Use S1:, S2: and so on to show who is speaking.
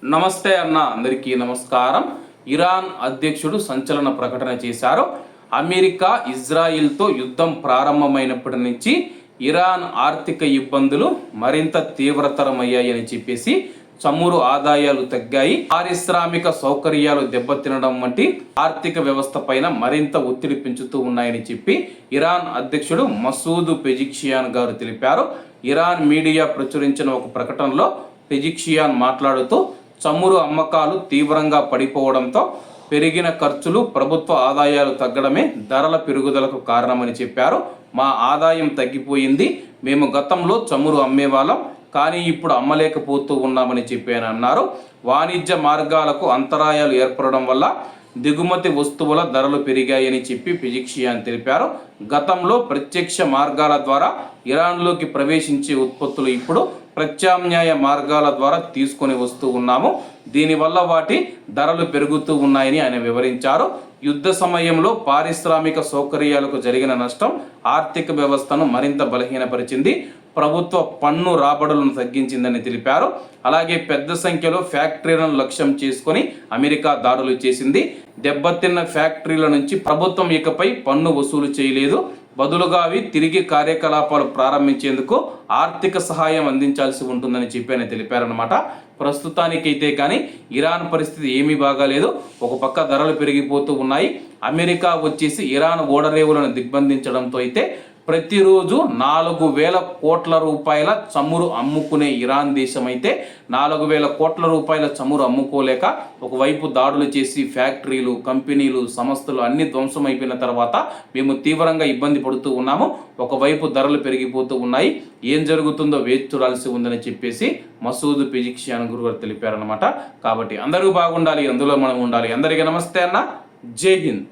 S1: నమస్తే అన్న, అందరికీ నమస్కారం. ఇరాన్ అధ్యక్షుడు సంచలన ప్రకటన చేశారు. అమెరికా ఇజ్రాయిల్తో యుద్ధం ప్రారంభమైనప్పటి నుంచి ఇరాన్ ఆర్థిక ఇబ్బందులు మరింత తీవ్రతరమయ్యాయని చెప్పేసి చమురు ఆదాయాలు తగ్గాయి, పారిశ్రామిక సౌకర్యాలు దెబ్బతినడం వంటి ఆర్థిక వ్యవస్థ పైన మరింత ఒత్తిడి పెంచుతూ ఉన్నాయని చెప్పి ఇరాన్ అధ్యక్షుడు మసూద్ పెజిక్షియాన్ గారు తెలిపారు. ఇరాన్ మీడియా ప్రచురించిన ఒక ప్రకటనలో పెజిక్షియాన్ మాట్లాడుతూ చమురు అమ్మకాలు తీవ్రంగా పడిపోవడంతో పెరిగిన ఖర్చులు, ప్రభుత్వ ఆదాయాలు తగ్గడమే ధరల పెరుగుదలకు కారణమని చెప్పారు. మా ఆదాయం తగ్గిపోయింది. మేము గతంలో చమురు అమ్మేవాళ్ళం, కానీ ఇప్పుడు అమ్మలేకపోతూ ఉన్నామని చెప్పాను అన్నారు. వాణిజ్య మార్గాలకు అంతరాయాలు ఏర్పడడం వల్ల దిగుమతి వస్తువుల ధరలు పెరిగాయని చెప్పి పెజిక్షియాన్ తెలిపారు. గతంలో ప్రత్యక్ష మార్గాల ద్వారా ఇరాన్లోకి ప్రవేశించే ఉత్పత్తులు ఇప్పుడు ప్రత్యామ్నాయ మార్గాల ద్వారా తీసుకొని వస్తూ ఉన్నాము. దీనివల్ల వాటి ధరలు పెరుగుతూ ఉన్నాయని ఆయన వివరించారు. యుద్ధ సమయంలో పారిశ్రామిక సౌకర్యాలకు జరిగిన నష్టం ఆర్థిక వ్యవస్థను మరింత బలహీనపరిచింది, ప్రభుత్వ పన్ను రాబడులను తగ్గించిందని తెలిపారు. అలాగే పెద్ద సంఖ్యలో ఫ్యాక్టరీలను లక్ష్యం చేసుకొని అమెరికా దాడులు చేసింది. దెబ్బతిన్న ఫ్యాక్టరీల నుంచి ప్రభుత్వం ఇకపై పన్ను వసూలు చేయలేదు, బదులుగా అవి తిరిగి కార్యకలాపాలు ప్రారంభించేందుకు ఆర్థిక సహాయం అందించాల్సి ఉంటుందని చెప్పి తెలిపారనమాట. ప్రస్తుతానికైతే కానీ ఇరాన్ పరిస్థితి ఏమీ బాగాలేదు. ఒక పక్క ధరలు పెరిగిపోతూ ఉన్నాయి. అమెరికా వచ్చేసి ఇరాన్ ఓడరేవులను దిగ్బంధించడంతో అయితే ప్రతిరోజు 4,000 కోట్ల రూపాయల చమురు అమ్ముకునే ఇరాన్ దేశం అయితే 4,000 కోట్ల రూపాయల చమురు అమ్ముకోలేక ఒకవైపు దాడులు చేసి ఫ్యాక్టరీలు, కంపెనీలు, సంస్థలు అన్ని ధ్వంసం అయిపోయిన తర్వాత మేము తీవ్రంగా ఇబ్బంది పడుతూ ఉన్నాము. ఒకవైపు ధరలు పెరిగిపోతూ ఉన్నాయి. ఏం జరుగుతుందో వేచి చూడాల్సి ఉందని చెప్పేసి మసూద్ పెజిక్షియాన్ గురువు తెలిపారనమాట. కాబట్టి అందరూ బాగుండాలి, అందులో మనం ఉండాలి. అందరికీ నమస్తే అన్న, జై హింద్.